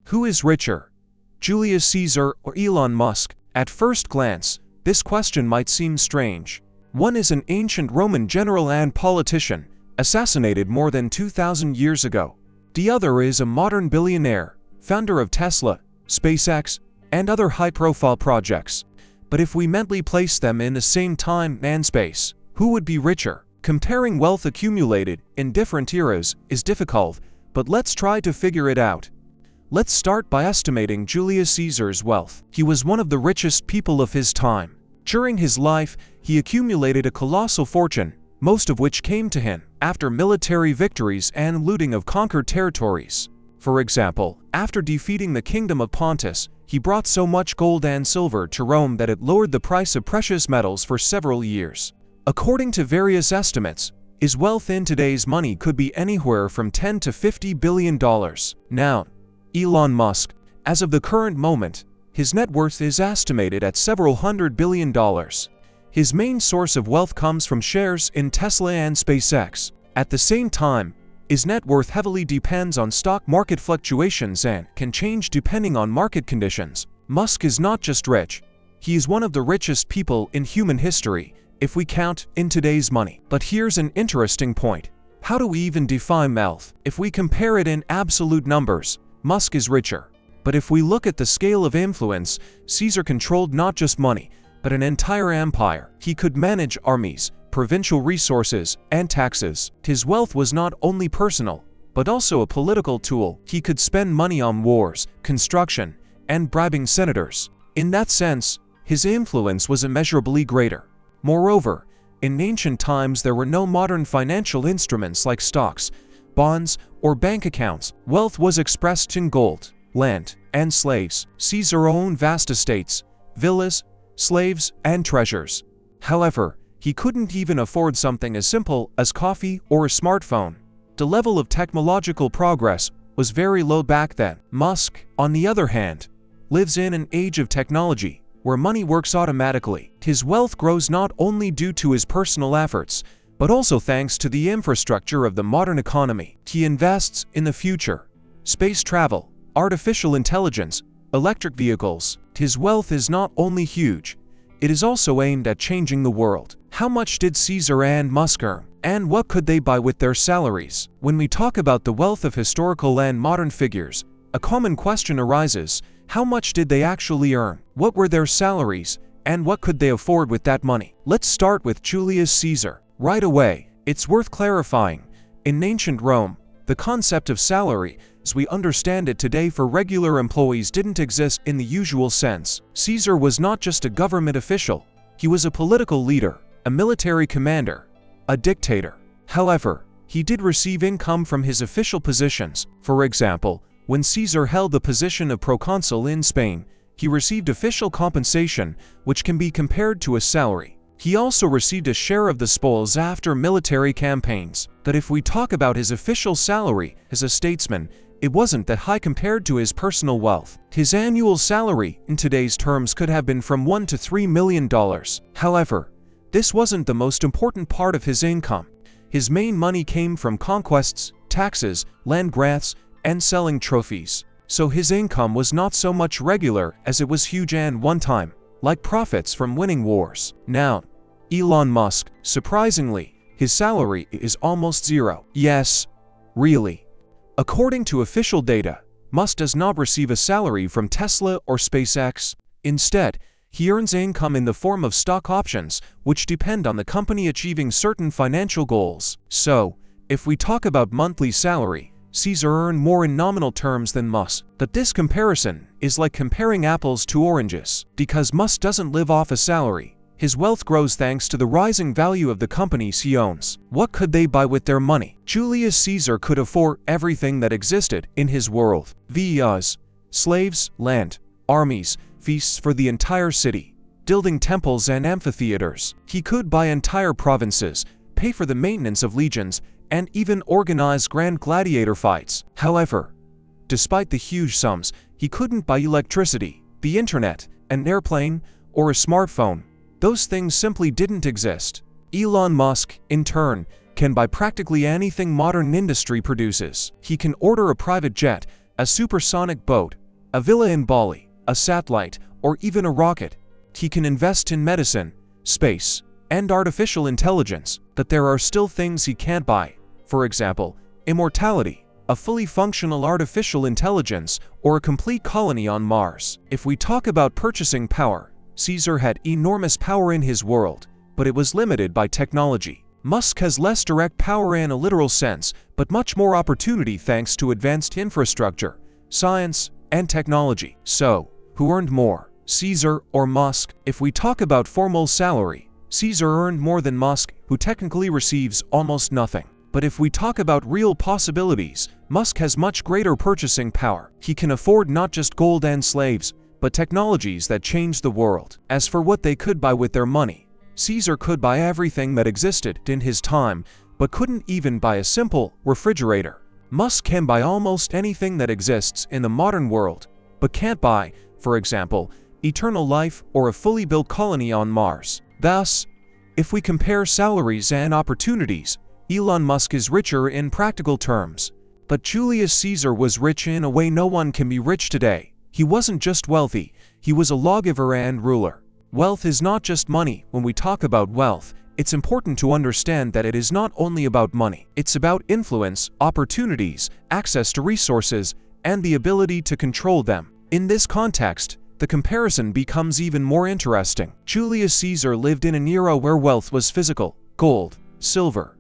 Who is richer, Julius Caesar or Elon Musk? At first glance, this question might seem strange. One is an ancient Roman general and politician, assassinated more than 2,000 years ago. The other is a modern billionaire, founder of Tesla, SpaceX, and other high-profile projects. But if we mentally place them in the same time and space, who would be richer? Comparing wealth accumulated in different eras is difficult, but let's try to figure it out. Let's start by estimating Julius Caesar's wealth. He was one of the richest people of his time. During his life, he accumulated a colossal fortune, most of which came to him after military victories and looting of conquered territories. For example, after defeating the kingdom of Pontus, he brought so much gold and silver to Rome that it lowered the price of precious metals for several years. According to various estimates, his wealth in today's money could be anywhere from $10 to $50 billion. Now, Elon Musk, as of the current moment, his net worth is estimated at several $100 billion. His main source of wealth comes from shares in Tesla and SpaceX. At the same time, his net worth heavily depends on stock market fluctuations and can change depending on market conditions. Musk is not just rich, he is one of the richest people in human history, if we count in today's money. But here's an interesting point. How do we even define wealth? If we compare it in absolute numbers, Musk is richer. But if we look at the scale of influence, Caesar controlled not just money, but an entire empire. He could manage armies, provincial resources, and taxes. His wealth was not only personal, but also a political tool. He could spend money on wars, construction, and bribing senators. In that sense, his influence was immeasurably greater. Moreover, in ancient times there were no modern financial instruments like stocks, bonds, or bank accounts. Wealth was expressed in gold, land, and slaves. Caesar owned vast estates, villas, slaves, and treasures. However, he couldn't even afford something as simple as coffee or a smartphone. The level of technological progress was very low back then. Musk, on the other hand, lives in an age of technology where money works automatically. His wealth grows not only due to his personal efforts, but also thanks to the infrastructure of the modern economy. He invests in the future, space travel, artificial intelligence, electric vehicles. His wealth is not only huge, it is also aimed at changing the world. How much did Caesar and Musk earn? And what could they buy with their salaries? When we talk about the wealth of historical and modern figures, a common question arises: how much did they actually earn? What were their salaries? And what could they afford with that money? Let's start with Julius Caesar. Right away, it's worth clarifying. In ancient Rome, the concept of salary, as we understand it today for regular employees, didn't exist in the usual sense. Caesar was not just a government official, he was a political leader, a military commander, a dictator. However, he did receive income from his official positions. For example, when Caesar held the position of proconsul in Spain, he received official compensation, which can be compared to a salary. He also received a share of the spoils after military campaigns. But if we talk about his official salary as a statesman, it wasn't that high compared to his personal wealth. His annual salary, in today's terms, could have been from $1 to $3 million. However, this wasn't the most important part of his income. His main money came from conquests, taxes, land grants, and selling trophies. So his income was not so much regular as it was huge and one-time, like profits from winning wars. Now, Elon Musk, surprisingly, his salary is almost zero. Yes, really. According to official data, Musk does not receive a salary from Tesla or SpaceX. Instead, he earns income in the form of stock options, which depend on the company achieving certain financial goals. So, if we talk about monthly salary, Caesar earned more in nominal terms than Musk. But this comparison is like comparing apples to oranges. Because Musk doesn't live off a salary, his wealth grows thanks to the rising value of the companies he owns. What could they buy with their money? Julius Caesar could afford everything that existed in his world: villas, slaves, land, armies, feasts for the entire city, building temples and amphitheaters. He could buy entire provinces, pay for the maintenance of legions, and even organize grand gladiator fights. However, despite the huge sums, he couldn't buy electricity, the internet, an airplane, or a smartphone. Those things simply didn't exist. Elon Musk, in turn, can buy practically anything modern industry produces. He can order a private jet, a supersonic boat, a villa in Bali, a satellite, or even a rocket. He can invest in medicine, space, and artificial intelligence, but there are still things he can't buy. For example, immortality, a fully functional artificial intelligence, or a complete colony on Mars. If we talk about purchasing power, Caesar had enormous power in his world, but it was limited by technology. Musk has less direct power in a literal sense, but much more opportunity thanks to advanced infrastructure, science, and technology. So, who earned more, Caesar or Musk? If we talk about formal salary, Caesar earned more than Musk, who technically receives almost nothing. But if we talk about real possibilities, Musk has much greater purchasing power. He can afford not just gold and slaves, but technologies that change the world. As for what they could buy with their money, Caesar could buy everything that existed in his time, but couldn't even buy a simple refrigerator. Musk can buy almost anything that exists in the modern world, but can't buy, for example, eternal life or a fully built colony on Mars. Thus, if we compare salaries and opportunities, Elon Musk is richer in practical terms. But Julius Caesar was rich in a way no one can be rich today. He wasn't just wealthy, he was a lawgiver and ruler. Wealth is not just money. When we talk about wealth, it's important to understand that it is not only about money. It's about influence, opportunities, access to resources, and the ability to control them. In this context, the comparison becomes even more interesting. Julius Caesar lived in an era where wealth was physical: gold, silver,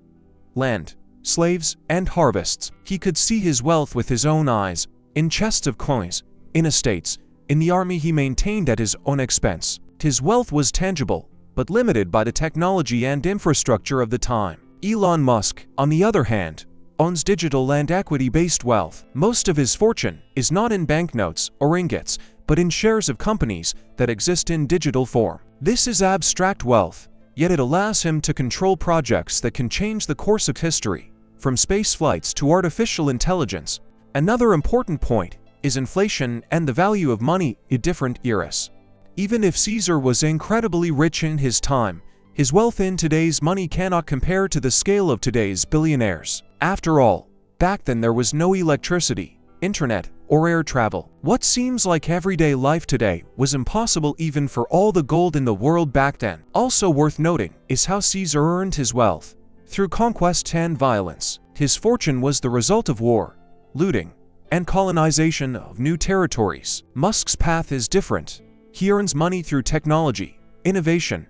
land, slaves, and harvests. He could see his wealth with his own eyes, in chests of coins, in estates, in the army he maintained at his own expense. His wealth was tangible, but limited by the technology and infrastructure of the time. Elon Musk, on the other hand, owns digital and equity-based wealth. Most of his fortune is not in banknotes or ingots, but in shares of companies that exist in digital form. This is abstract wealth, yet it allows him to control projects that can change the course of history, from space flights to artificial intelligence. Another important point is inflation and the value of money in different eras. Even if Caesar was incredibly rich in his time, his wealth in today's money cannot compare to the scale of today's billionaires. After all, back then there was no electricity, internet, or air travel. What seems like everyday life today was impossible even for all the gold in the world back then. Also worth noting is how Caesar earned his wealth. Through conquest and violence. His fortune was the result of war, looting, and colonization of new territories. Musk's path is different. He earns money through technology, innovation,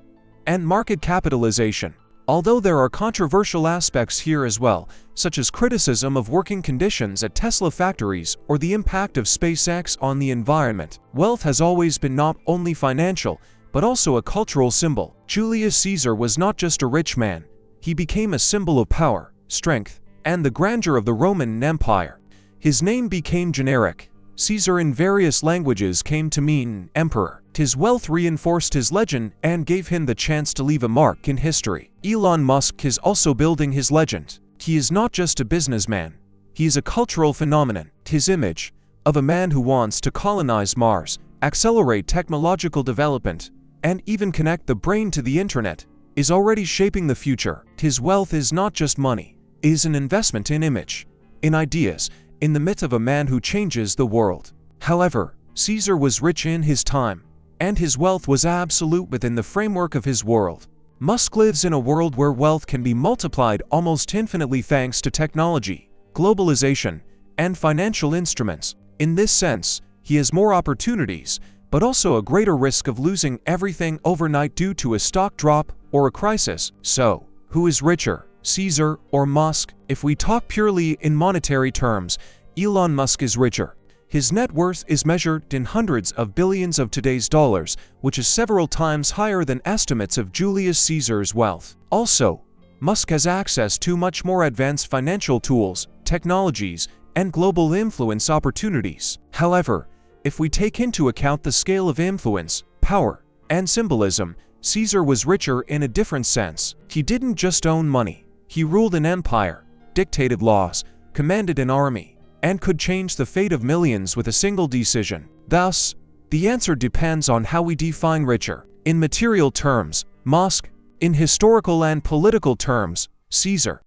and market capitalization. Although there are controversial aspects here as well, such as criticism of working conditions at Tesla factories or the impact of SpaceX on the environment, wealth has always been not only financial, but also a cultural symbol. Julius Caesar was not just a rich man, he became a symbol of power, strength, and the grandeur of the Roman Empire. His name became generic. Caesar in various languages came to mean emperor. His wealth reinforced his legend and gave him the chance to leave a mark in history. Elon Musk is also building his legend. He is not just a businessman, he is a cultural phenomenon. His image of a man who wants to colonize Mars, accelerate technological development, and even connect the brain to the internet is already shaping the future. His wealth is not just money, it is an investment in image, in ideas, in the myth of a man who changes the world. However, Caesar was rich in his time, and his wealth was absolute within the framework of his world. Musk lives in a world where wealth can be multiplied almost infinitely thanks to technology, globalization, and financial instruments. In this sense, he has more opportunities, but also a greater risk of losing everything overnight due to a stock drop or a crisis. So, who is richer, Caesar or Musk? If we talk purely in monetary terms, Elon Musk is richer. His net worth is measured in hundreds of billions of today's dollars, which is several times higher than estimates of Julius Caesar's wealth. Also, Musk has access to much more advanced financial tools, technologies, and global influence opportunities. However, if we take into account the scale of influence, power, and symbolism, Caesar was richer in a different sense. He didn't just own money. He ruled an empire, dictated laws, commanded an army, and could change the fate of millions with a single decision. Thus, the answer depends on how we define richer. In material terms, Musk; in historical and political terms, Caesar.